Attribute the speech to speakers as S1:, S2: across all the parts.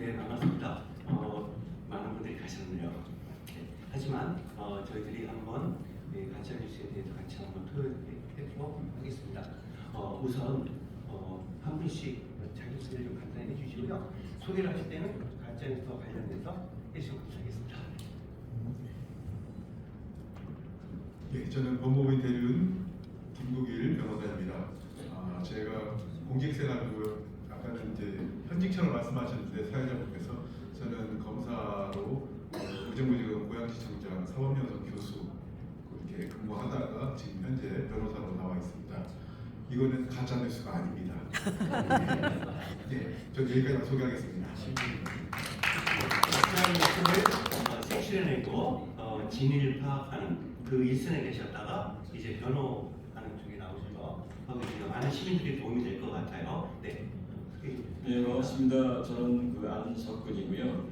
S1: 네, 반갑습니다. 많은 분들이 가셨네요. 네, 하지만 저희들이 한번 가짜 뉴스에 대해서 같이 한번 토론해보도록 하겠습니다. 우선 한 분씩 자기 소개를 좀 간단히 해주시고요. 소개를 하실 때는 가짜 뉴스와 관련해서 해주시면 감사하겠습니다.
S2: 네, 저는 법무부인 대리인 김국일 변호사입니다. 제가 공직생활도 아까는 이제 현직처럼 말씀하셨는데 사회자분께서 저는 검사로 의정부지검 고양시청장 사법연수원 교수 이렇게 근무하다가 지금 현재 변호사로 나와 있습니다. 이거는 가짜 뉴스가 아닙니다. 네, 저 여기까지 소개하겠습니다.
S1: 뉴스를 색출해내고 진위를 파악하는 그 일선에 계셨다가 이제 변호하는 쪽에 나오셔서 많은 시민들이 도움이 될 것 같아요. 네.
S3: 네, 반갑습니다. 저는 안석근이고요.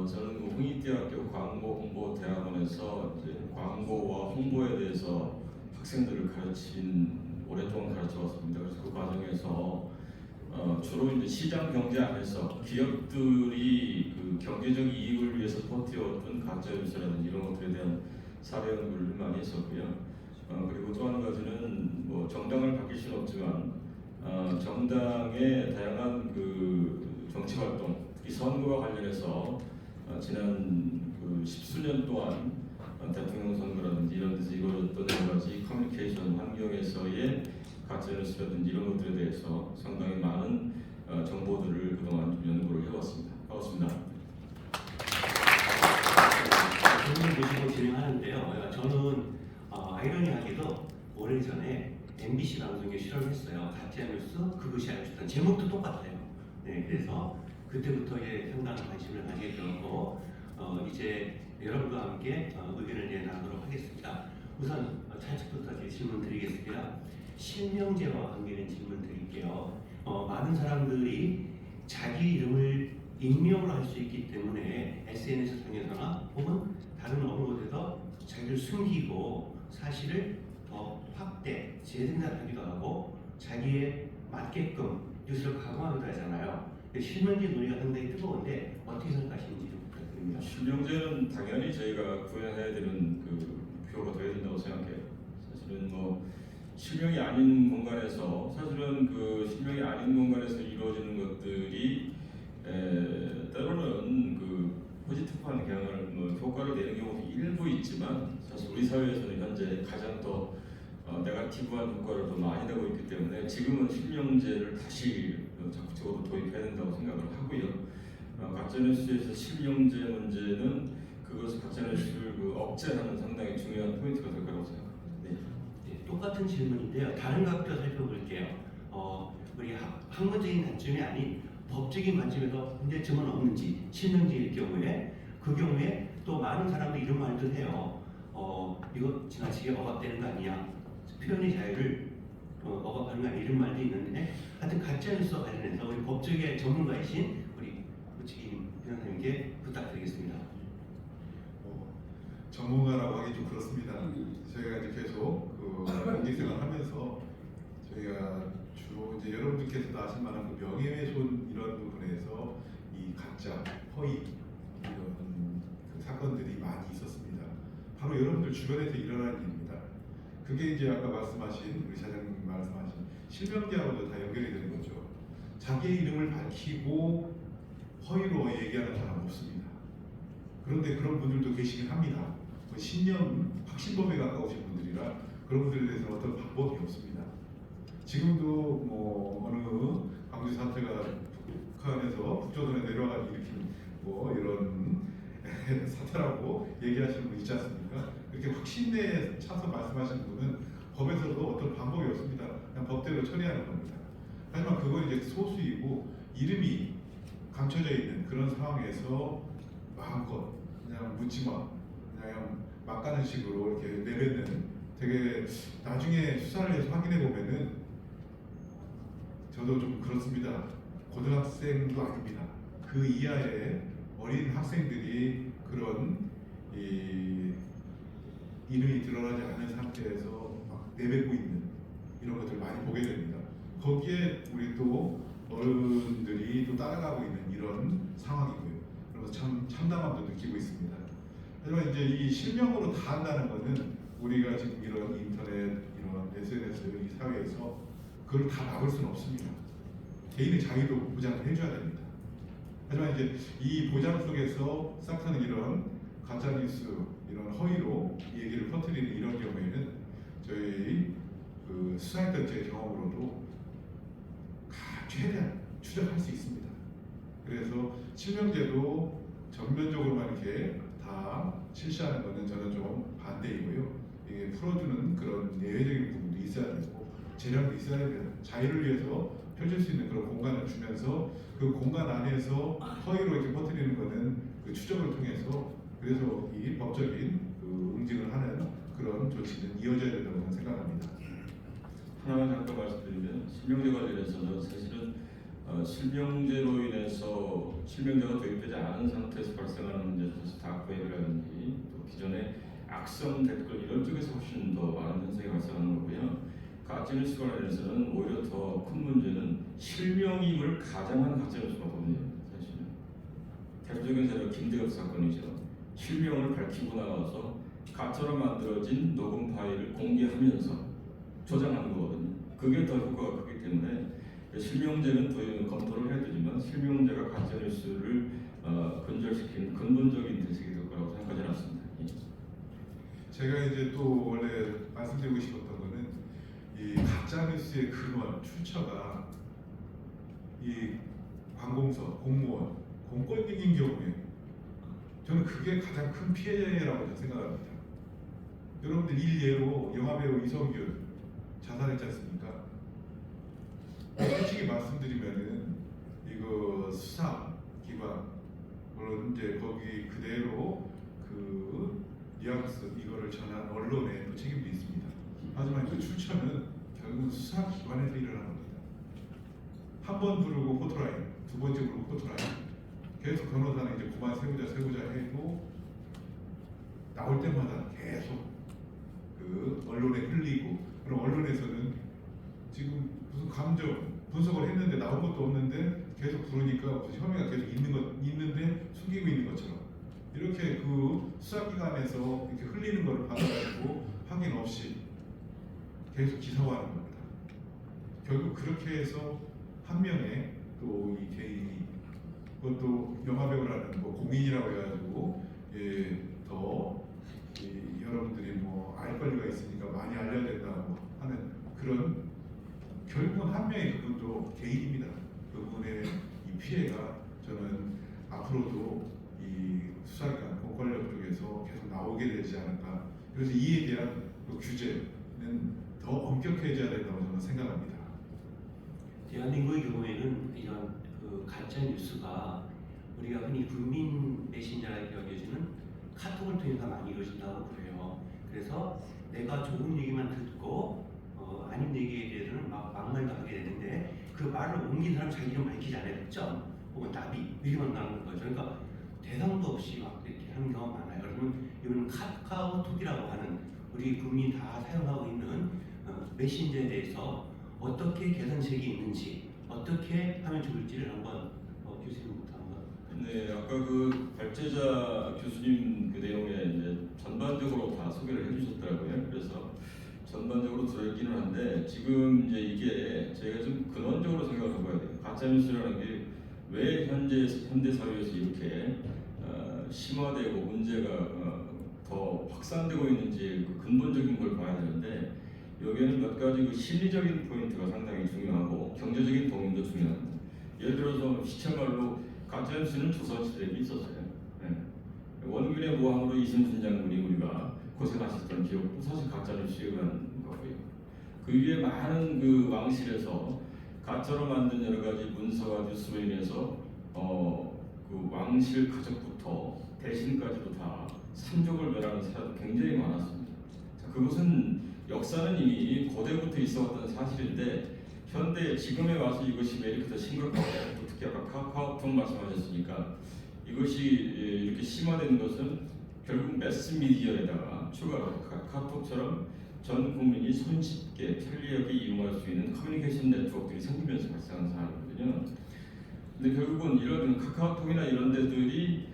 S3: 저는 홍익대학교 광고홍보대학원에서 이제 광고와 홍보에 대해서 학생들을 오랫동안 가르쳐 왔습니다. 그래서 그 과정에서 주로 이제 시장 경제 안에서 기업들이 그 경제적 이익을 위해서 버텨왔던 가짜 뉴스라든지 이런 것들에 대한 사례 연구를 많이 했었고요. 그리고 또 한 가지는 뭐 정당을 바뀔 수는 없지만 정당의 다양한 그 정치 활동, 특히 선거와 관련해서 지난 그 십수년 동안 대통령 선거라든지 이런 데서 이루어졌던 여러 가지 커뮤니케이션 환경에서의 가짜뉴스라든지 이런 것들에 대해서 상당히 많은 정보들을 그동안 좀 연구를 해왔습니다. 반갑습니다.
S1: 질문 보시고 진행하는데요. 저는 아이러니하게도 오래전에 MBC 방송에 실험했어요. 가짜뉴스 그것이 알려줬던 제목도 똑같아요. 네, 그래서 그때부터 상당한 관심을 가지게 되었고 이제 여러분과 함께 의견을 나누도록 하겠습니다. 우선 차측부터 질문 드리겠습니다. 실명제와 관계된 질문 드릴게요. 많은 사람들이 자기 이름을 익명으로 할 수 있기 때문에 SNS 상에서나 혹은 다른 어느 곳에서 자기를 숨기고 사실을 더 확대, 재생산하기도 하고 자기에 맞게끔 뉴스를 강화하기도 하잖아요. 실명제 논의가 상당히 뜨거운데 어떻게 생각하시는지 좀 부탁드립니다.
S3: 실명제는 당연히 저희가 구현해야 되는 그 목표가 되어야 된다고 생각해요. 사실은 뭐 실명이 아닌 공간에서 그 실명이 아닌 공간에서 이루어지는 것들이 때로는 그 포지티브한 효과를 내는 경우도 일부 있지만 사실 우리 사회에서는 현재 가장 더 네거티브한 효과를 더 많이 내고 있기 때문에 지금은 실명제를 다시 적극적으로 도입해야 된다고 생각을 하고요. 가짜뉴스에서 실명제 문제는 그것을 가짜뉴스를 억제하는 상당히 중요한 포인트가 될 거라고 생각합니다.
S1: 네, 똑같은 질문인데요. 다른 각도 살펴볼게요. 우리 학문적인 관점이 아닌 법적인 관점에서 문제점은 없는지 실명제일 경우에 그 경우에 또 많은 사람들이 이런 말도 해요. 이거 지나치게 억압되는 거 아니야? 표현의 자유를 억압하는 거 아니야? 이런 말도 있는데 하여튼 가짜뉴스와 관련해서 우리 법조계 전문가이신 우리 우치김 변호사님께 부탁드리겠습니다.
S2: 전문가라고 하기 좀 그렇습니다. 저희가 이제 계속 공직생활 하면서 저희가 주로 이제 여러분들께서도 아실 만한 그 명예훼손 이런 부분에서 이 가짜, 허위 이런 그 사건들이 많이 있었습니다. 바로 여러분들 주변에서 일어나는 일입니다. 그게 이제 아까 말씀하신 우리 사장님 말씀하신 실명제하고도 다 연결이 되는 거죠. 자기의 이름을 밝히고 허위로 얘기하는 사람 없습니다. 그런데 그런 분들도 계시긴 합니다. 신념, 확신범에 가까우신 분들이라 그런 분들에 대해서는 어떤 방법이 없습니다. 지금도 뭐 어느 광주 사태가 북한에서 북조선에 내려와서 일으킨 뭐 이런 사태라고 얘기하시는 분 있지 않습니까? 이렇게 확신에 차서 말씀하시는 분은 법에서도 어떤 방법이 없습니다. 그냥 법대로 처리하는 겁니다. 하지만 그건 이제 소수이고 이름이 감춰져 있는 그런 상황에서 마음껏 그냥 묻지마 그냥 막 가는 식으로 이렇게 내뱉는 되게 나중에 수사를 해서 확인해 보면은 저도 좀 그렇습니다. 고등학생도 아닙니다. 그 이하의 어린 학생들이 그런 이름이 드러나지 않은 상태에서 막 내뱉고 있는 이런 것들 많이 보게 됩니다. 거기에 우리 또 어른들이 또 따라가고 있는 이런 상황이고요. 그래서 참 참담함도 느끼고 있습니다. 하지만 이제 이 실명으로 다 한다는 것은 우리가 지금 이런 인터넷, 이런 SNS 이 사회에서 그걸 다 막을 수는 없습니다. 개인의 자유도 보장을 해줘야 됩니다. 하지만 이제 이 보장 속에서 싹트는 이런 가짜 뉴스, 이런 허위로 얘기를 퍼뜨리는 이런 경우에는 저희 그 수사했던 제 경험으로도 최대한 추적할 수 있습니다. 그래서 실명제도 전면적으로만 이렇게 다 실시하는 것은 저는 좀 반대이고요. 이게 풀어주는 그런 예외적인 부분도 있어야 되고 재량도 있어야 됩니다. 자유를 위해서 펼칠 수 있는 그런 공간을 주면서 그 공간 안에서 허위로 이렇게 퍼뜨리는 것은 그 추적을 통해서 그래서 이 법적인 그 응징을 하는 그런 조치는 이어져야 된다고 저는 생각합니다.
S3: 하나만 잠깐 말씀드리면 실명제 관련해서는 사실은 실명제로 인해서 실명제가 도입되지 않은 상태에서 발생하는 문제는 사실 다크웹이라든지 또 기존의 악성 댓글 이런 쪽에서 훨씬 더 많은 현상이 발생하는 거고요. 가짜뉴스 관련해서는 오히려 더 큰 문제는 실명임을 가장한 가짜뉴스가 거든요. 사실은 대표적인 사례가 김대엽 사건이죠. 실명을 밝히고 나와서 가짜로 만들어진 녹음 파일을 공개하면서 조장하는 거거든요. 그게 더 효과가 크기 때문에 실명제는 더 검토를 해야 되지만 실명제가 가짜뉴스를 근절시키는 근본적인 대책이 될 거라고 생각하지 않습니다.
S2: 제가 이제 또 원래 말씀드리고 싶었던 거는 이 가짜뉴스의 근원, 출처가 이 관공서, 공무원, 공권력인 경우에 저는 그게 가장 큰 피해라고 저는 생각합니다. 여러분들 일례로 영화배우 이성균 자살했지 않습니까? 솔직히 말씀드리면은 이거 수사 기관 물론 이제 거기 그대로 그 뉘앙스 이거를 전한 언론의 또 책임도 있습니다. 하지만 그 출처는 결국은 수사 기관에서 일어나는 겁니다. 한 번 부르고 포토라인, 두 번째 부르고 포토라인. 계속 변호사는 이제 그만 세우자 해도 나올 때마다 계속 그 언론에 흘리고 그럼 언론에서는 지금 무슨 감정 분석을 했는데 나온 것도 없는데 계속 부르니까 무슨 혐의가 계속 있는데 숨기고 있는 것처럼 이렇게 그 수사기관에서 이렇게 흘리는 것을 받아가지고 확인 없이 계속 기사화하는 겁니다. 결국 그렇게 해서 한 명의 또 이 개인이 그것도 영화배우라는 뭐 공인이라고 해가지고 더 여러분들이 뭐 알 권리가 있으니까 많이 알려야 된다고 하는 그런 결국은 한 명의 그분도 개인입니다. 그분의 이 피해가 저는 앞으로도 이 수사기관 공권력 쪽에서 계속 나오게 되지 않을까. 그래서 이에 대한 그 규제는 더 엄격해져야 된다고 저는 생각합니다.
S1: 대한민국의 경우에는 이런 그 가짜 뉴스가 우리가 흔히 국민 메신저라고 여겨지는 카톡을 통해서 많이 이루어진다고 그래요. 그래서 내가 좋은 얘기만 듣고 아닌 얘기에 대해서는 막말도 하게 되는데 그 말을 옮긴 사람 자기 이름 밝히지 않아요. 점 혹은 나비 이렇게만 나오는 거죠. 그러니까 대상도 없이 막 이렇게 하는 경우가 많아요. 여러분 이거는 카카오톡이라고 하는 우리 국민이 다 사용하고 있는 메신저에 대해서 어떻게 개선책이 있는지 어떻게 하면 좋을지를 한번 교수님부터 한번.
S3: 네, 아까 그 발제자 교수님 그 내용에 이제 전반적으로 다 소개를 해주셨더라고요. 그래서 전반적으로 들어있기는 한데 지금 이제 이게 저희가 좀 근원적으로 생각을 해봐야 돼요. 가짜뉴스라는 게 왜 현대 사회에서 이렇게 심화되고 문제가 더 확산되고 있는지 그 근본적인 걸 봐야 되는데 여기에는 몇 가지 그 심리적인 포인트가 상당히 중요하고 경제적인 동인도 중요합니다. 예를 들어서 시체말로 가짜뉴스는 조선시대에 있었어요. 네. 원균의 모함으로 이순신 장군이 우리가 고생하셨던 기억도 사실 가짜뉴스에 의한 거고요. 그 위에 많은 그 왕실에서 가짜로 만든 여러 가지 문서와 뉴스로 인해서 그 왕실 가족부터 대신까지도 다 산족을 멸하는 사례도 굉장히 많았습니다. 자, 그것은 역사는 이미 고대부터 있어왔던 사실인데 현대 지금에 와서 이것이 왜 이렇게 더 심각하고 특히 아까 카카오톡 말씀하셨으니까 이것이 이렇게 심화되는 것은 결국 매스미디어에다가 추가로 카톡처럼 전 국민이 손쉽게 편리하게 이용할 수 있는 커뮤니케이션 네트워크들이 생기면서 발생한 사안이거든요. 근데 결국은 이런 카카오톡이나 이런 데들이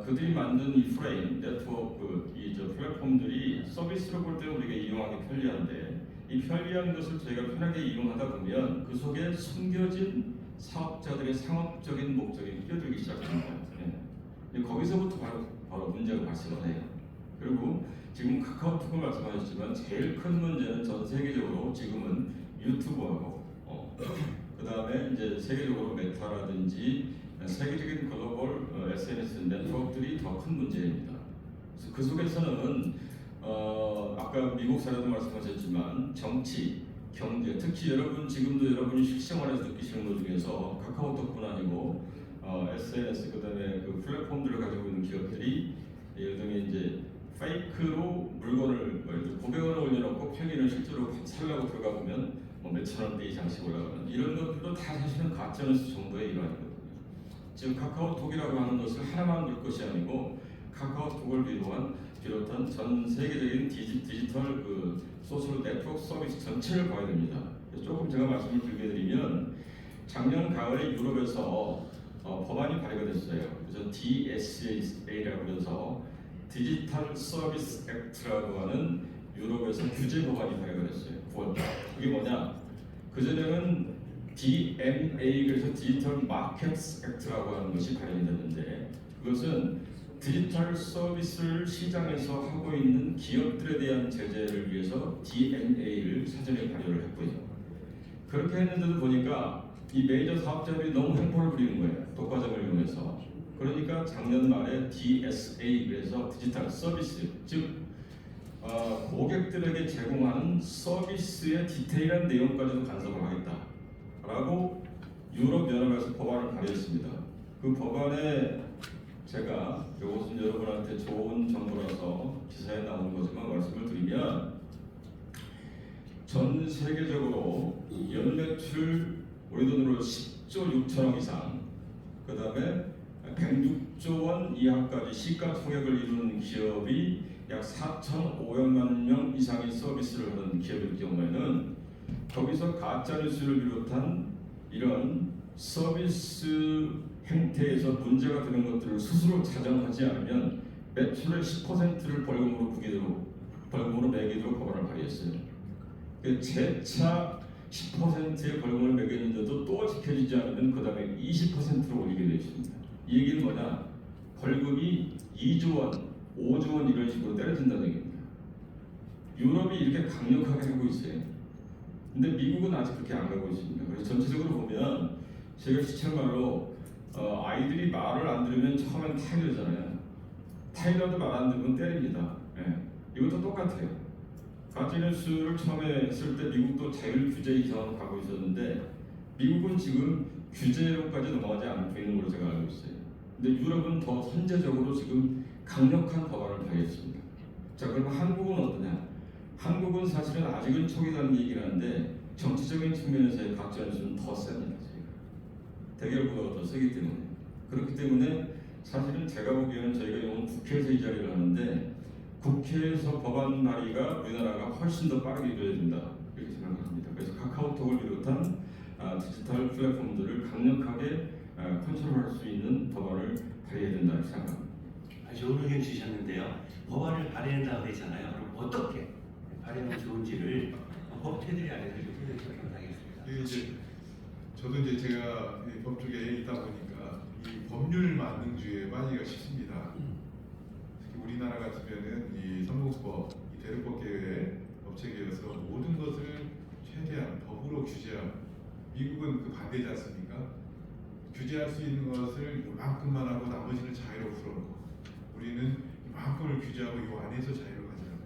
S3: 그들이 만든 이 프레임, 네트워크, 이 플랫폼들이 서비스로 볼 때 우리가 이용하기 편리한데 이 편리한 것을 저희가 편하게 이용하다 보면 그 속에 숨겨진 사업자들의 상업적인 목적이 끼어들기 시작합니다. 예. 거기서부터 바로 문제가 발생을 해요. 그리고 지금 카카오톡을 말씀하셨지만 제일 큰 문제는 전 세계적으로 지금은 유튜브하고 그 다음에 이제 세계적으로 메타라든지 세계적인 글로벌 SNS 네트워크들이 더 큰 문제입니다. 그래서 그 속에서는 아까 미국 사례도 말씀하셨지만 정치, 경제, 특히 여러분 지금도 여러분이 실생활에서 느끼시는 것 중에서 카카오톡뿐 아니고 SNS 그다음에 그 플랫폼들을 가지고 있는 기업들이 예를 들면 이제 페이크로 물건을 $900원 올려놓고 편의를 실제로 살려고 들어가 보면 뭐 몇천 원대 이상씩 올라가는 이런 것들도 다 사실은 가짜뉴스 정도의 일환이거든요. 지금 카카오톡이라고 하는 것을 하나만 볼 것이 아니고 카카오톡을 비롯한 전 세계적인 디지털 그 소셜 네트워크 서비스 전체를 봐야 됩니다. 조금 제가 말씀을 드리게 드리면 작년 가을에 유럽에서 법안이 발의가 됐어요. 그래서 DSA라고 해서 디지털 서비스 액트라고 하는 유럽에서 규제 법안이 발의가 됐어요. 9월. 그게 뭐냐? 그전에는 DMA 그래서 디지털 마켓스 액트라고 하는 것이 발의가 됐는데 그것은 디지털 서비스를 시장에서 하고 있는 기업들에 대한 제재를 위해서 DMA를 사전에 발의를 했고요. 그렇게 했는데도 보니까 이 메이저 사업자들이 너무 횡포를 부리는 거예요. 독과점을 이용해서. 그러니까 작년 말에 DSA 그래서 디지털 서비스 즉 고객들에게 제공하는 서비스의 디테일한 내용까지도 간섭을 하겠다라고 유럽 연합에서 법안을 발의했습니다. 그 법안에 제가 이것은 여러분한테 좋은 정보라서 기사에 나오는 거지만 말씀을 드리면 전 세계적으로 연매출 우리 돈으로 10조 6천억 이상 그 다음에 106조 원 이하까지 시가총액을 이루는 기업이 약 4,500만 명 이상의 서비스를 하는 기업일 경우에는 거기서 가짜뉴스를 비롯한 이런 서비스 행태에서 문제가 되는 것들을 스스로 자정하지 않으면 매출의 10%를 벌금으로 매기도록 법안을 발의했어요. 재차 10%의 벌금을 매겼는데도 또 지켜지지 않으면 그 다음에 20%로 올리게 되어 있습니다. 이 얘기는 뭐냐? 벌금이 2조 원, 5조 원 이런 식으로 때려진다는 얘기입니다. 유럽이 이렇게 강력하게 하고 있어요. 근데 미국은 아직 그렇게 안 가고 있습니다. 그래서 전체적으로 보면 제가 시청말로 아이들이 말을 안 들으면 처음엔 타이러잖아요. 타이러도 말 안 들으면 때립니다. 이것도 똑같아요. 가짜뉴스를 처음에 했을 때 미국도 자율 규제 이상으로 가고 있었는데 미국은 지금 규제로까지 넘어가지 않고 있는 걸로 제가 알고 있어요. 근데 유럽은 더 선제적으로 지금 강력한 법안을 발의했습니다. 자, 그럼 한국은 어떠냐? 한국은 사실은 아직은 초기라는 얘기를 하는데 정치적인 측면에서의 가짜뉴스는 더 셉니다. 대결보다 더 세기 때문에 그렇기 때문에 사실은 제가 보기에는 저희가 이번 국회에서 이 자리를 하는데 국회에서 법안 발의가 우리나라가 훨씬 더 빠르게 이루어야 된다 이렇게 생각합니다. 그래서 카카오톡을 비롯한 디지털 플랫폼들을 강력하게 컨트롤할 수 있는 법안을 발의해야 된다 이렇게 생각합니다.
S1: 좋은 의견 주셨는데요. 법안을 발의한다고 되잖아요. 그럼 어떻게 발의하면 좋은지를 법 테두리 안에서 좀 설명해 부탁드리겠습니다.
S2: 이제 저도 이제 제가 법 쪽에 있다 보니까 이 법률 만능주의에 빠지기가 쉽습니다. 특히 우리나라 같으면은 이 선거법, 이 대륙법 계획 법체계여서 모든 것을 최대한 법으로 규제하고 미국은 그 반대지 않습니까? 규제할 수 있는 것을 이만큼만 하고 나머지는 자유로 풀어놓고 우리는 이만큼을 규제하고 이 안에서 자유를 가져가는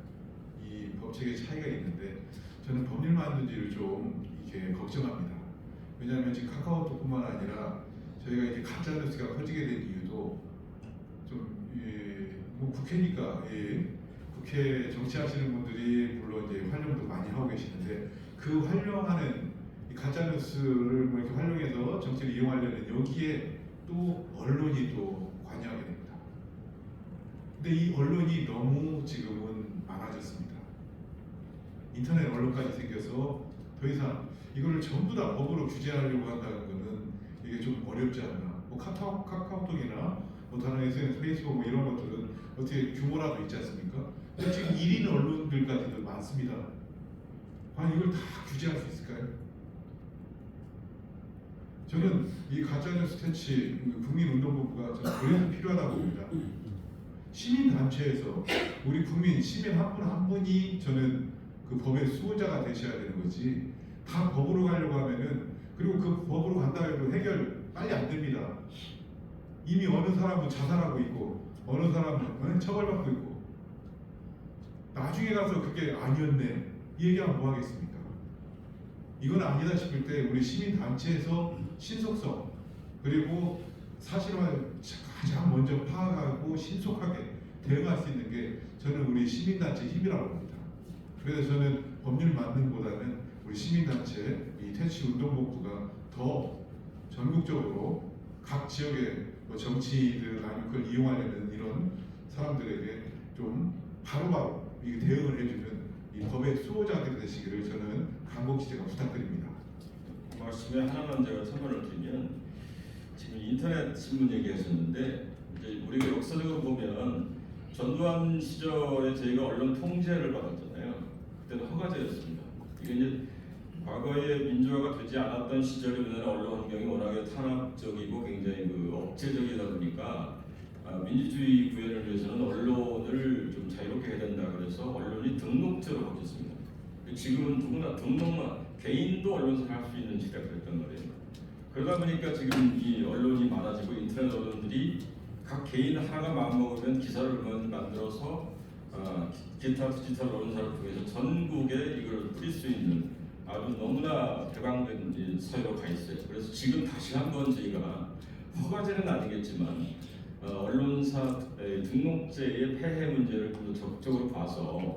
S2: 이 법체계 차이가 있는데 저는 법률 만능주의를 좀 이게 걱정합니다. 왜냐하면 지금 카카오톡뿐만 아니라 저희가 이제 가짜뉴스가 퍼지게 된 이유도 좀 뭐 국회니까 국회 정치하시는 분들이 물론 이제 활용도 많이 하고 계시는데 그 활용하는 이 가짜뉴스를 뭐 이렇게 활용해서 정치를 이용하려는 여기에 또 언론이 또 관여하게 됩니다. 근데 이 언론이 너무 지금은 많아졌습니다. 인터넷 언론까지 생겨서 더 이상 이거를 전부 다 법으로 규제하려고 한다는 거는 이게 좀 어렵지 않나. 뭐 카카오톡이나 뭐 다른 SNS, 페이스북 뭐 이런 것들은 어떻게 규모라도 있지 않습니까? 근데 지금 1인 언론들까지도 많습니다. 과연 이걸 다 규제할 수 있을까요? 저는 이 가짜뉴스 퇴치 국민운동본부가 저는 그래서 필요하다고 봅니다. 시민단체에서 우리 국민 시민 한 분 한 분이 저는 그 법의 수호자가 되셔야 되는 거지. 다 법으로 가려고 하면은 그리고 그 법으로 간다 해도 해결 빨리 안 됩니다. 이미 어느 사람은 자살하고 있고 어느 사람은 처벌받고 있고 나중에 가서 그게 아니었네 이 얘기하면 뭐 하겠습니까? 이건 아니다 싶을 때 우리 시민단체에서 신속성 그리고 사실을 가장 먼저 파악하고 신속하게 대응할 수 있는 게 저는 우리 시민단체 힘이라고 봅니다. 그래서 저는 법률 만능보다는 우리 시민단체 이 퇴치운동본부가 더 전국적으로 각 지역의 뭐 정치인들 아니면 그걸 이용하려는 이런 사람들에게 좀 바로바로 이 대응을 해주는 이 법의 수호자들이 되시기를 저는 강곡 제가 부탁드립니다.
S3: 말씀에 하나만 제가 첨언을 드리면 지금 인터넷 신문 얘기하셨는데 이제 우리가 역사적으로 보면 전두환 시절에 저희가 언론 통제를 받았잖아요. 그때는 허가제였습니다. 이게 이제 과거에 민주화가 되지 않았던 시절에 우리나라 언론 환경이 워낙에 탄압적이고 굉장히 억제적이다 보니까 민주주의 구현을 위해서는 언론을 좀 자유롭게 해야 된다 그래서 언론이 등록제로 바뀌었습니다. 지금은 누구나 등록만 개인도 언론사를 할 수 있는 시대가 됐단 말이에요. 그러다 보니까 지금 이 언론이 많아지고 인터넷 언론들이 각 개인 하나가 마음먹으면 기사를 만들어서 기타 디지털 언론사를 통해서 전국에 이걸 뿌릴 수 있는 아주 너무나 개방된 사회로 가 있어요. 그래서 지금 다시 한번 저희가 허가제는 아니겠지만 언론사 등록제의 폐해 문제를 좀 더 적극적으로 봐서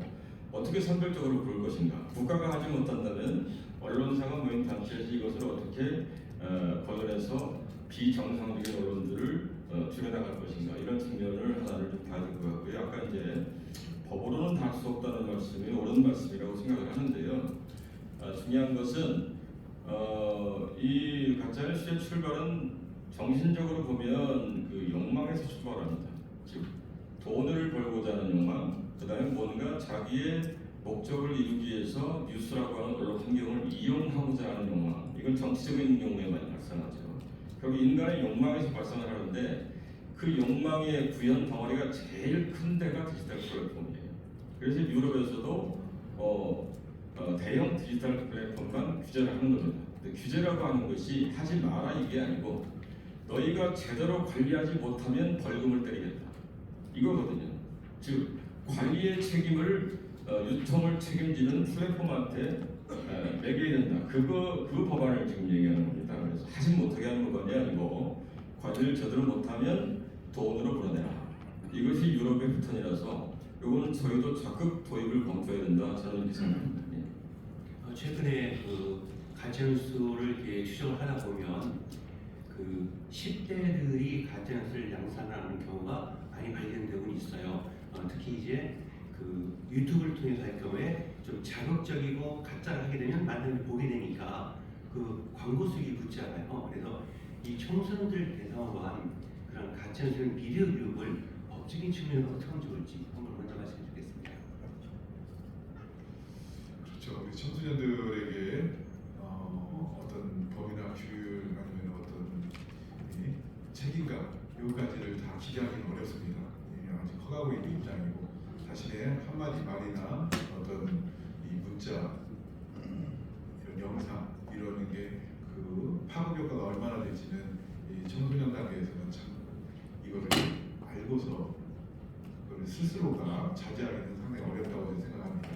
S3: 어떻게 선별적으로 그럴 것인가. 국가가 하지 못한다면 언론사가 모인 단체에서 이것을 어떻게 거론해서 비정상적인 언론들을 줄여나갈 것인가. 이런 측면을 하나를 좀 봐야 될 것 같고요. 아까 이제 법으로는 다 할 수 없다는 말씀이 옳은 말씀이라고 생각을 하는데요. 중요한 것은 이 가짜뉴스의 출발은 정신적으로 보면 그 욕망에서 출발합니다. 즉 돈을 벌고자 하는 욕망, 그 다음에 뭔가 자기의 목적을 이루기 위해서 뉴스라고 하는 언론 환경을 이용하고자 하는 욕망. 이건 정치적인 경우에 많이 발생하죠. 결국 인간의 욕망에서 발생을 하는데 그 욕망의 구현 덩어리가 제일 큰 데가 디지털 플랫폼이에요. 그래서 유럽에서도 대형 디지털 플랫폼만 규제를 하는 겁니다. 근데 규제라고 하는 것이 하지 마라 이게 아니고 너희가 제대로 관리하지 못하면 벌금을 때리겠다 이거거든요. 즉 관리의 책임을 유통을 책임지는 플랫폼한테 매겨야 된다. 그 법안을 지금 얘기하는 겁니다. 그래서 하지 못하게 하는 법안이 아니고 관리를 제대로 못하면 돈으로 불어내라. 이것이 유럽의 패턴이라서 이거는 저희도 적극 도입을 검토해야 된다. 저는 이렇게 생각합니다.
S1: 최근에 그 가짜뉴스를 이렇게 추적을 하다 보면 그 10대들이 가짜뉴스를 양산하는 경우가 많이 발견되고 있어요. 특히 이제 그 유튜브를 통해서 할 경우에 좀 자극적이고 가짜를 하게 되면 많은 분들이 보게 되니까 그 광고 수익이 붙잖아요. 그래서 이 청소년들 대상으로 한 그런 가짜뉴스 미디어 교육을 법적인 측면으로 어떻게 하면 좋을지 한번 먼저 말씀해 주겠습니다.
S2: 그렇죠. 우리 청소년들에게 어떤 법이나 규율 아니면 어떤 책임감 여기까지를 다 기대하기는 어렵습니다. 아직 커가고 있는 입장이고 자신의 한마디 말이나 어떤 이 문자 이런 영상 이러는 게 그 파급 효과가 얼마나 될지는 이 청소년 단계에서는 참 이거를 알고서 그걸 스스로가 자제하기는 상당히 어렵다고 저는 생각합니다.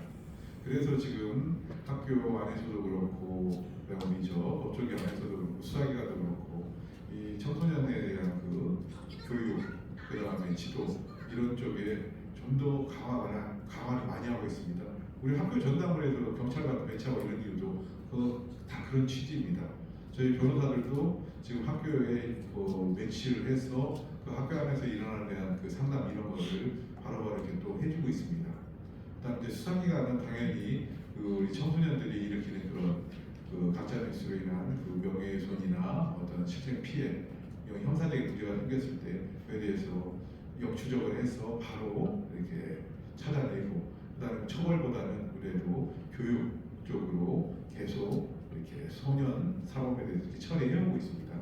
S2: 그래서 지금 학교 안에서도 그렇고 우리 저 법조계 안에서도 그렇고 수사기관도 그렇고 이 청소년에 대한 그 교육 그 다음에 지도 이런 쪽에 좀 더 강화를 많이 하고 있습니다. 우리 학교 전담부에서 경찰 같은 배치하고 이런 이유도 다 그런 취지입니다. 저희 변호사들도 지금 학교에 배치를 해서 그 학교 안에서 일어나는 대한 그 상담 이런 것을 바로바로 이렇게 또 해주고 있습니다. 그다음 이제 수사기관은 당연히 우리 청소년들이 일으키는 그런 가짜 뉴스로 인한 명예훼손이나 어떤 실생 피해, 이런 형사적인 문제가 생겼을 때 그에 대해서 역추적을 해서 바로 이렇게 찾아내고, 그다음에 처벌보다는 그래도 교육 쪽으로 계속 이렇게 소년 사범에 대해서 이렇게 처리해오고 있습니다.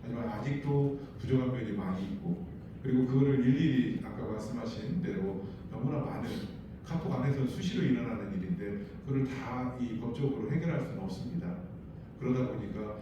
S2: 하지만 아직도 부족한 면이 많이 있고, 그리고 그거를 일일이 아까 말씀하신 대로 너무나 많은 카톡 안에서 수시로 일어나는 일인데 그걸 다 이 법적으로 해결할 수는 없습니다. 그러다 보니까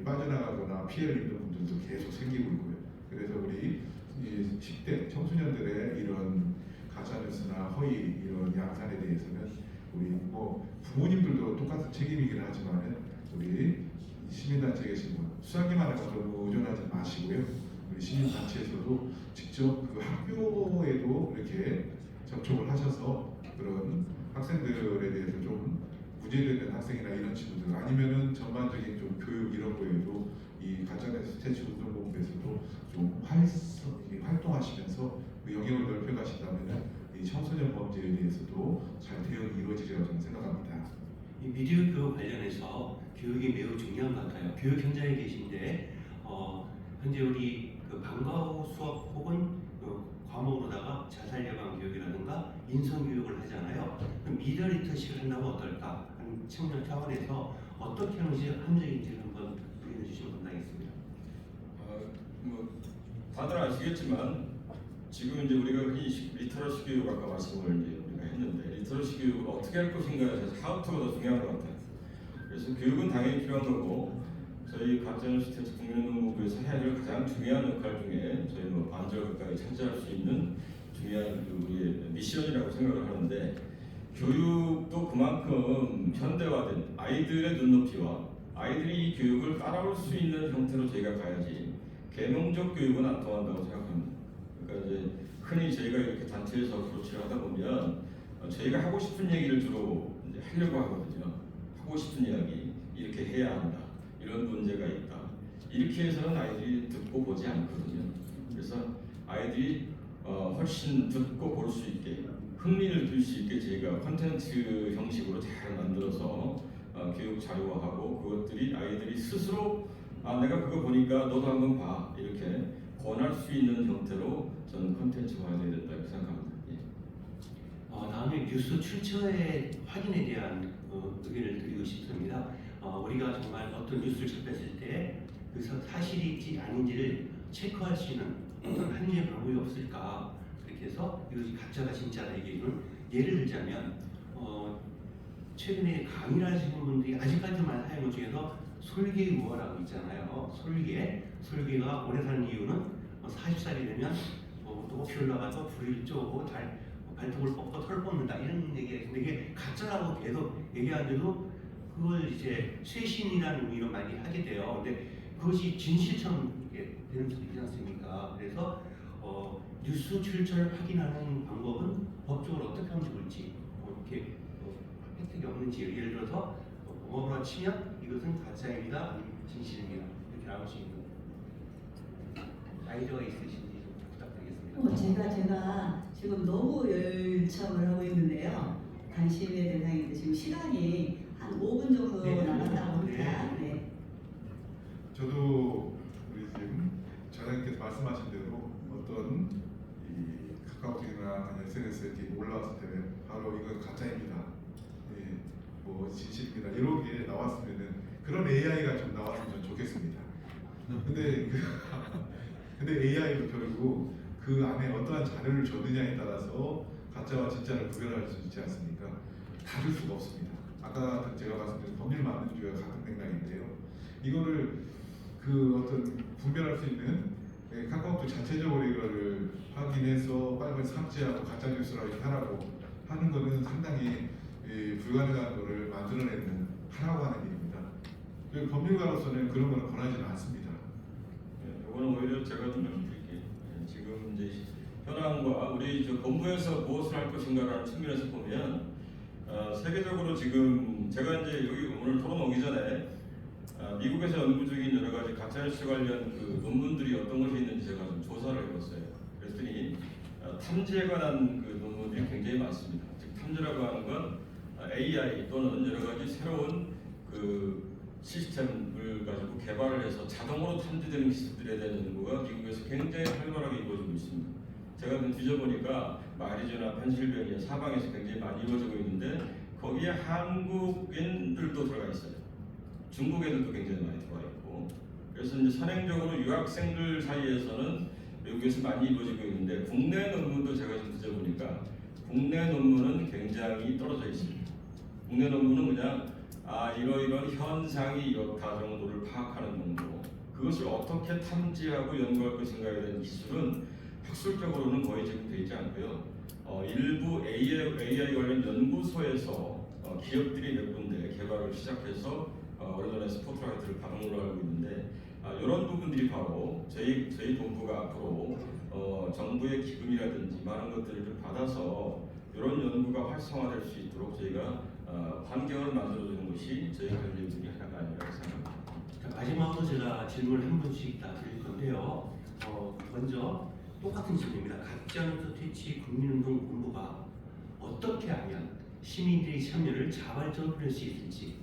S2: 빠져나가거나 피해를 입는 분들도 계속 생기고 있고요. 그래서 우리 이 10대 청소년들의 이런 가짜뉴스나 허위 이런 양산에 대해서는 우리 뭐 부모님들도 똑같은 책임이긴 하지만 우리 시민단체에 계신 분 수사기만 해서 너무 의존하지 마시고요. 우리 시민단체에서도 직접 그 학교에도 이렇게 접촉을 하셔서 그런 학생들에 대해서 좀 문제되는 학생이나 이런 친구들 아니면은 전반적인 좀 교육 이런 거에도 이 가짜뉴스 퇴치 운동본부에서도 좀 활동하시면서 그 영역을 넓혀가신다면 이 청소년 범죄에 대해서도 잘 대응이 이루어지리라고 저는 생각합니다.
S1: 이 미디어 교육 관련해서 교육이 매우 중요한 것 같아요. 교육 현장에 계신데 현재 우리 그 방과 후 수업 혹은 과목으로다가 자살 예방 교육이라든가 인성 교육을 하잖아요. 그럼 미디어 리터시를 한다면 어떨까 하는 측면 차원에서 어떻게 하는지 합리적인지를 한번 부연해 주시면 감사하겠습니다.
S3: 뭐 다들 아시겠지만 지금 이제 우리가 흔히 리터러시 교육 아까 말씀을 이제 우리가 했는데 리터러시 교육을 어떻게 할 것인가에 대해서 하우투가 더 중요한 것 같아요. 그래서 교육은 당연히 필요한 거고 저희 가짜뉴스 퇴치 국민운동본부에서 해야 될 가장 중요한 역할 중에 저희 뭐 반절 가까이 차지할 수 있는 중요한 우리의 미션이라고 생각을 하는데 교육도 그만큼 현대화된 아이들의 눈높이와 아이들이 이 교육을 따라올 수 있는 형태로 저희가 가야지 계몽적 교육은 안 통한다고 생각합니다. 그러니까 이제 흔히 저희가 이렇게 단체에서 어프로치를 하다 보면 저희가 하고 싶은 얘기를 주로 이제 하려고 하거든요. 하고 싶은 이야기 이렇게 해야 한다. 이런 문제가 있다. 이렇게 해서는 아이들이 듣고 보지 않거든요. 그래서 아이들이 훨씬 듣고 볼 수 있게 흥미를 들 수 있게 저희가 콘텐츠 형식으로 잘 만들어서 교육 자료화하고 그것들이 아이들이 스스로 내가 그거 보니까 너도 한번 봐 이렇게 권할 수 있는 형태로 저는 콘텐츠화해야 된다고 생각합니다. 예.
S1: 다음에 뉴스 출처의 확인에 대한 의견을 드리고 싶습니다. 우리가 정말 어떤 뉴스를 접했을 때 그 사실이지 아닌지를 체크할 수 있는 어떤 합리적 방법이 없을까? 그렇게 해서 이것이 가짜가 진짜다 얘기는 예를 들자면 최근에 강의를 하시는 분들이 아직까지만 하는 것 중에서 솔개우화라고 있잖아요. 솔개가 오래 사는 이유는 40살이 되면 높이 올라가서 불을 쪼고 발톱을 뽑고 털 뽑는다 이런 얘기가 있는데 이게 가짜라고 계속 얘기하는데도 그걸 이제 쇄신이라는 의미로 많이 하게 돼요. 근데 그것이 진실처럼 되는 수도 있지 않습니까? 그래서 뉴스 출처를 확인하는 방법은 법적으로 어떻게 하면 좋을지 이렇게 혜택이 없는지 예를 들어서 공업으로 치면 이것은 가짜입니다, 아니면 진실입니다 이렇게 나올 수 있는 아이디어가 있으신지 부탁드리겠습니다.
S4: 제가 지금 너무 열참을 하고 있는데요. 관심의 대상인데 지금 시간이 한 5분 정도 남았다고 합니다. 네.
S2: 저도 우리 지금 자장님께서 말씀하신 대로 어떤 이 카카오톡이나 SNS에 이렇게 올라왔을 때 바로 이건 가짜입니다. 뭐 진실입니다. 이런 게 나왔으면은 그런 AI가 좀 나왔으면 좋겠습니다. 근데 AI도 결국 그 안에 어떠한 자료를 줬느냐에 따라서 가짜와 진짜를 구별할 수 있지 않습니까? 다 줄 수가 없습니다. 아까 제가 말씀드린 법률 만능주의와 같은 맥락인데요. 이거를 그 어떤 분별할 수 있는 카카오톡 자체적으로 이거를 확인해서 빨리 삭제하고 가짜 뉴스라고 하라고 하는 거는 상당히 불가능한 거를 만들어내는 하라고 하는 일입니다. 법률가로서는 그런 거는 권하지는 않습니다.
S3: 이거는 오히려 제가 좀 말씀드릴게요. 지금 이제 현황과 우리 본부에서 무엇을 할 것인가라는 측면에서 보면 세계적으로 지금 제가 이제 여기 오늘 토론 오기 전에 미국에서 연구 중인 여러 가지 가짜뉴스 관련 그 논문들이 어떤 것이 있는지 제가 좀 조사를 해봤어요. 그랬더니 탐지에 관한 그 논문들이 굉장히 많습니다. 즉 탐지라고 하는 건 AI 또는 여러 가지 새로운 그 시스템을 가지고 개발을 해서 자동으로 탐지되는 기술들에 대한 연구가 미국에서 굉장히 활발하게 이루어지고 있습니다. 제가 좀 뒤져보니까 아리조나, 펜실베니아 사방에서 굉장히 많이 이루어지고 있는데 거기에 한국인들도 들어가 있어요. 중국 애들도 굉장히 많이 들어가 있고 그래서 이제 선행적으로 유학생들 사이에서는 미국에서 많이 이루어지고 있는데 국내 논문도 제가 좀 뒤져보니까 국내 논문은 굉장히 떨어져 있습니다. 국내 논문은 그냥 이러이러한 현상이 이렇다 정도를 파악하는 정도. 그것을 어떻게 탐지하고 연구할 것인가에 대한 기술은 학술적으로는 거의 지금 되어 있지 않고요. 일부 AI 관련 연구소에서 기업들이 몇 군데 개발을 시작해서 얼마 전에 스포트라이트를 받은 걸로 알고 있는데 이런 부분들이 바로 저희 본부가 앞으로 정부의 기금이라든지 많은 것들을 좀 받아서 이런 연구가 활성화될 수 있도록 저희가 환경을 만들어주는 것이 저희 할 일 중에 하나가 아니라고 생각합니다.
S1: 자, 마지막으로 제가 질문을 한 분씩 다 드릴 건데요. 먼저 똑같은 질문입니다. 가짜뉴스 퇴치 국민운동 본부가 어떻게 하면 시민들의 참여를 자발적으로 할 수 있을지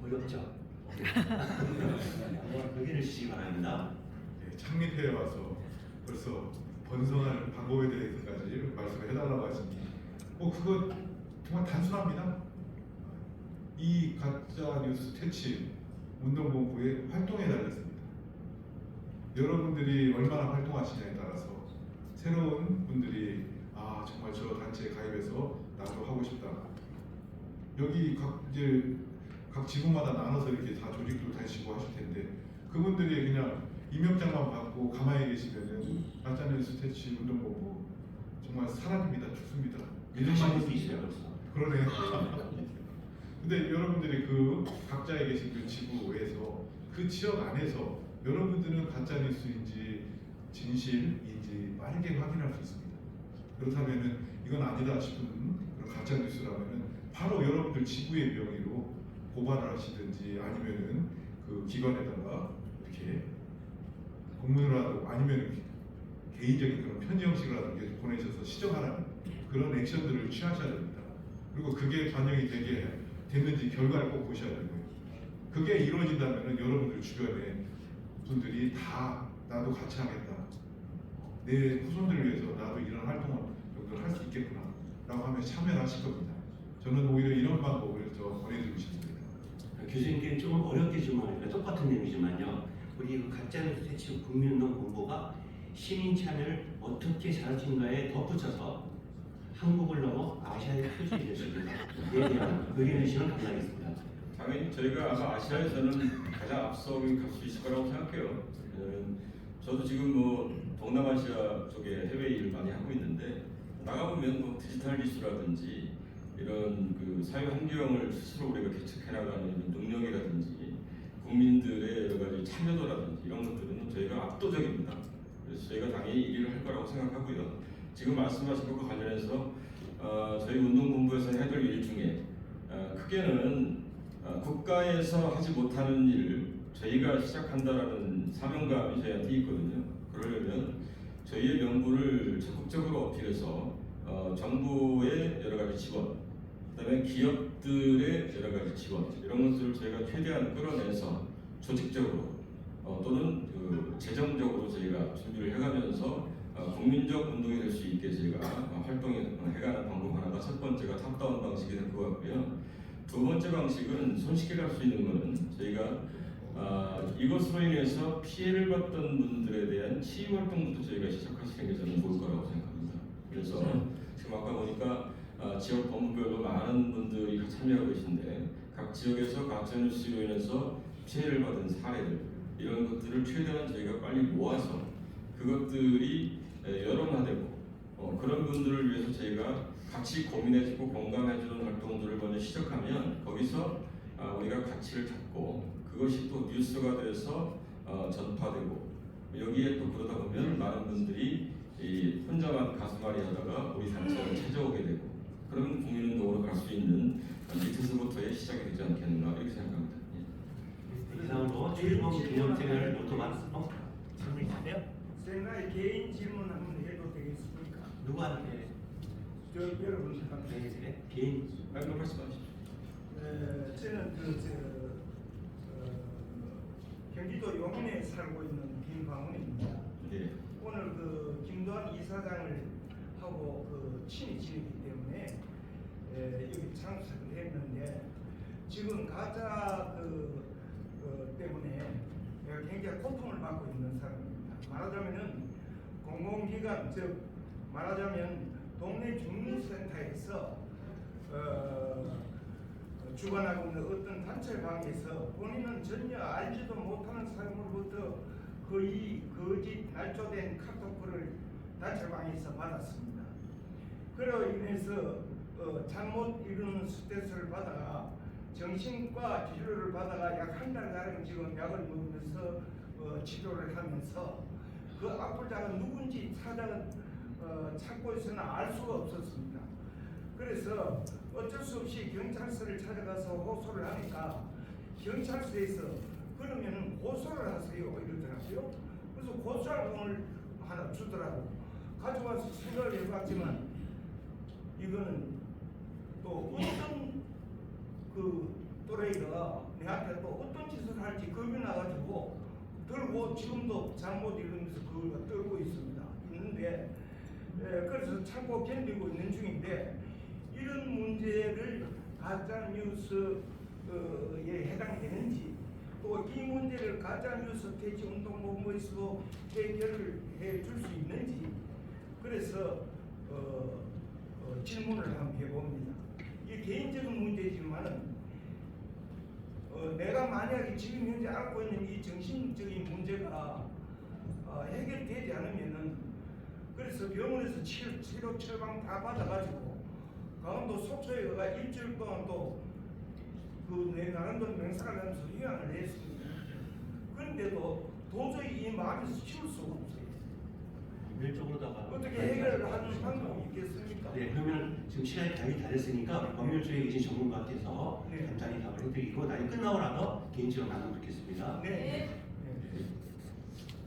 S1: 어렵죠? 의견을 주시기 바랍니다.
S2: 네, 창립해 와서 벌써 번성할 방법에 대해서까지 말씀을 해달라고 하시니 그거 정말 단순합니다. 이 가짜뉴스 퇴치 운동본부의 활동에 달렸습니다. 여러분들이 얼마나 활동하시냐에 따라서 새로운 분들이 정말 저 단체에 가입해서 나도 하고 싶다. 여기 각 지구마다 나눠서 이렇게 다 조직도 다니시고 하실 텐데 그분들이 그냥 임명장만 받고 가만히 계시면은 가짜뉴스 퇴치 운동본부 정말 사라집니다. 죽습니다.
S1: 하실 수 있어요, 벌써.
S2: 그러네요. 근데 여러분들이 그 각자에 계신 그 지구에서 그 지역 안에서 여러분들은 가짜뉴스인지 진실인지 빠르게 확인할 수 있습니다. 그렇다면은 이건 아니다 싶은 그런 가짜뉴스라면은 바로 여러분들 지구의 명의로 고발을 하시든지 아니면은 그 기관에다가 이렇게 공문이라도 아니면 개인적인 그런 편지 형식이라도 이렇게 보내셔서 시정하라는 그런 액션들을 취하셔야 됩니다. 그리고 그게 반영이 되게 됐는지 결과를 꼭 보셔야 되고요. 그게 이루어진다면 여러분들 주변에 분들이 다 나도 같이 하겠다. 내 후손들을 위해서 나도 이런 활동을 할 수 있겠구나 라고 하면 참여를 하실 겁니다. 저는 오히려 이런 방법을 보내드리고 싶습니다.
S1: 교수님께 조금 어렵게 질문하니까 똑같은 내용이지만요. 우리 그 가짜뉴스 퇴치 국민운동 본부가 시민 참여를 어떻게 잘하신가에 덧붙여서 한국을 넘어 아시아의 표준이 될 수 있는가에 대한 의견 주시면 감사하겠습니다.
S3: 당연히 저희가 아마 아시아에서는 가장 앞서 갈 수 있을 거라고 생각해요. 왜냐면 저도 지금 동남아시아 쪽에 해외 일을 많이 하고 있는데 나가보면 디지털 기술이라든지 이런 그 사회 환경을 스스로 우리가 개척해 나가는 이런 능력이라든지 국민들의 여러 가지 참여도라든지 이런 것들은 저희가 압도적입니다. 그래서 저희가 당연히 1위를 할 거라고 생각하고요. 지금 말씀하신 것과 관련해서 저희 운동본부에서 해야 될 일 중에 크게는 국가에서 하지 못하는 일을 저희가 시작한다라는 사명감이 저희한테 있거든요. 그러려면 저희의 명분을 적극적으로 어필해서 정부의 여러 가지 지원, 그다음에 기업들의 여러 가지 지원 이런 것들을 저희가 최대한 끌어내서 조직적으로 또는 재정적으로 저희가 준비를 해가면서 국민적 운동이 될 수 있게 저희가 활동해가는 방법 하나가 첫 번째가 탑다운 방식이 될 것 같고요. 두 번째 방식은 손쉽게 갈 수 있는 것은 저희가 이것으로 인해서 피해를 받던 분들에 대한 치유 활동부터 저희가 시작하시는 게 저는 좋을 거라고 생각합니다. 그래서 지금 아까 보니까 지역 본부별로 많은 분들이 참여하고 계신데 각 지역에서 가짜뉴스로 인해서 피해를 받은 사례들 이런 것들을 최대한 저희가 빨리 모아서 그것들이 여론화되고 그런 분들을 위해서 저희가 같이 고민해주고 공감해주는 활동들을 먼저 시작하면 거기서 우리가 가치를 잡고 그것이 또 뉴스가 돼서 전파되고 여기에 또 그러다 보면 많은 분들이 혼자만 가슴앓이 하다가 우리 단체를 찾아오게 되고 그러면 국민운동으로 갈 수 있는 밑에서부터의 시작이 되지 않겠는가 이렇게 생각합니다.
S1: 이상으로 1번 기념생활 노트만 질문 있으세요?
S5: 제가 개인 질문 한번 해도 되겠습니까?
S1: 누구한테?
S5: 여러분
S1: 네, 개인
S3: 말씀 말씀하시죠.
S5: 저는 경기도 용인에 살고 있는 김광훈입니다.
S3: 예.
S5: 오늘 김도환 이사장을 하고 친히 지내기 때문에 여기 참석을 했는데 지금 가짜 때문에 내가 굉장히 고통을 받고 있는 사람입니다. 말하자면은 공공기관 즉 말하자면 동네 주민센터에서 주관하고 있는 어떤 단체 방에서 본인은 전혀 알지도 못하는 사람으로부터 거의 거짓 날조된 카톡을 단체 방에서 받았습니다. 그로 인해서 잘못 이루는 스트레스를 받아가 정신과 치료를 받아가 약 한 달가량 지금 약을 먹으면서 치료를 하면서 그 악플자가 누군지 찾고 있으나 알 수가 없었습니다. 그래서 어쩔 수 없이 경찰서를 찾아가서 호소를 하니까 경찰서에서 그러면은 고소를 하세요 이러더라고요. 그래서 고소할 돈을 하나 주더라고. 가져와서 생각을 해봤지만 이거는 또 어떤 또래가 내한테 또 어떤 짓을 할지 겁이 나가지고 들고 지금도 잘못 이루면서 그걸 떨고 있는데 그래서 참고 견디고 있는 중인데 이런 문제를 가짜 뉴스에 해당되는지 또 이 문제를 가짜 뉴스 퇴치 운동본부에서도 해결을 해줄 수 있는지 그래서 질문을 한번 해봅니다. 이 개인적인 문제지만은 내가 만약에 지금 현재 앓고 있는 이 정신적인 문제가 해결되지 않으면은 그래서 병원에서 치료 처방 다 받아가지고 강원도 속초에 가 일주일 동안 또 내 나름대로 맹사를 하면서 휴양을 했습니다. 그런데도 도저히 이 마음에서 치울 수가 없어요.
S1: 법률적으로다가
S5: 어떻게 해결을 하는 방법이 있겠습니까?
S1: 네, 그러면 지금 시간이 거의 다 됐으니까 법률 쪽에 계신 전문가께서
S5: 네.
S1: 간단히 답을 해드리고 나중에 끝나고 나서 개인적으로 나누면 좋겠습니다.
S5: 네.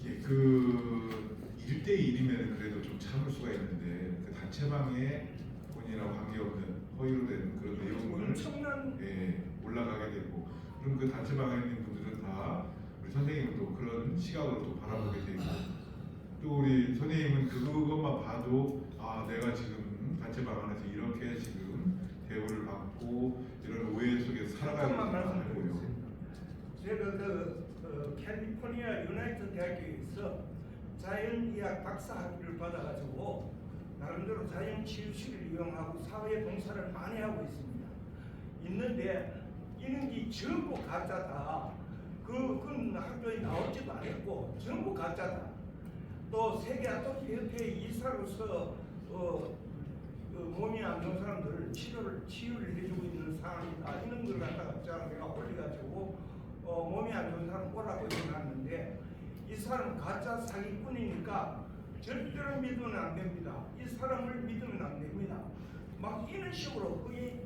S2: 예, 그 1대1이면 그래도 좀 참을 수가 있는데 그 단체방에 본인이랑 관계없는 허위로 된 그런 내용을
S5: 엄청난
S2: 올라가게 되고 그럼 그 단체방에 있는 분들은 다 우리 선생님도 그런 시각으로 또 바라보게 되고 또 우리 선생님은 그것만 봐도 아 내가 지금 단체방 안에서 이렇게 지금 대우를 받고 이런 오해 속에서 살아가고
S5: 잠깐만
S2: 있구나
S5: 말씀드리겠습니다. 제가 캘리포니아 유나이트 대학교에서 자연의학 박사 학위를 받아가지고 나름대로 자연치유실을 이용하고 사회 봉사를 많이 하고 있습니다. 있는데 이런 게 전부 가짜다. 그건 학교에 나오지도 않았고 전부 가짜다. 또 세계 아토피협회 이사로서 몸이 안 좋은 사람들을 치유를 해주고 있는 상황이다. 이런 걸 갖다가 내가 올려가지고 몸이 안 좋은 사람 오라고 해놨는데 이 사람은 가짜 사기꾼이니까 절대로 믿으면 안 됩니다. 이 사람을 믿으면 안 됩니다. 막 이런 식으로 거의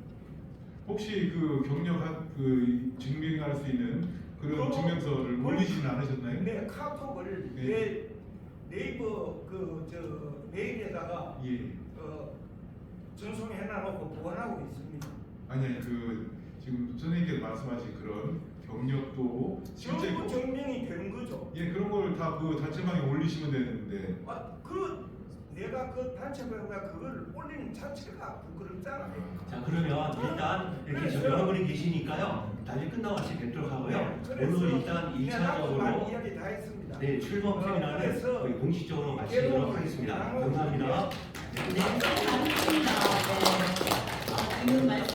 S2: 혹시 그 경력한 그 증명할 수 있는 그런 증명서를 올리지는 않으셨나요?
S5: 네, 카톡을
S2: 네.
S5: 네이버 메일에다가
S2: 예.
S5: 전송해놔놓고 보관하고 있습니다.
S2: 아니 그 지금 선생님께서 말씀하신 그런 경력도 실제
S5: 전부 증명이 되는 거죠.
S2: 예 그런 걸 다 그 단체방에 올리시면 되는데
S5: 내가 그 단체방에다 그걸 올리는 자체가 부끄럽잖아요.
S1: 자 그러면 일단 이렇게
S5: 그래서-
S1: 여러분이 계시니까요. 나중에 끝나고 같이 뵙도록 하고요.
S5: 그래서
S1: 오늘 일단
S5: 많이
S1: 1차적으로
S5: 이야기 다 했습니다.
S1: 네, 출범 세미나를
S5: 그래서
S1: 거의 공식적으로 마치도록 하겠습니다. 감사합니다.
S4: 네, 감사합니다. 네. 질문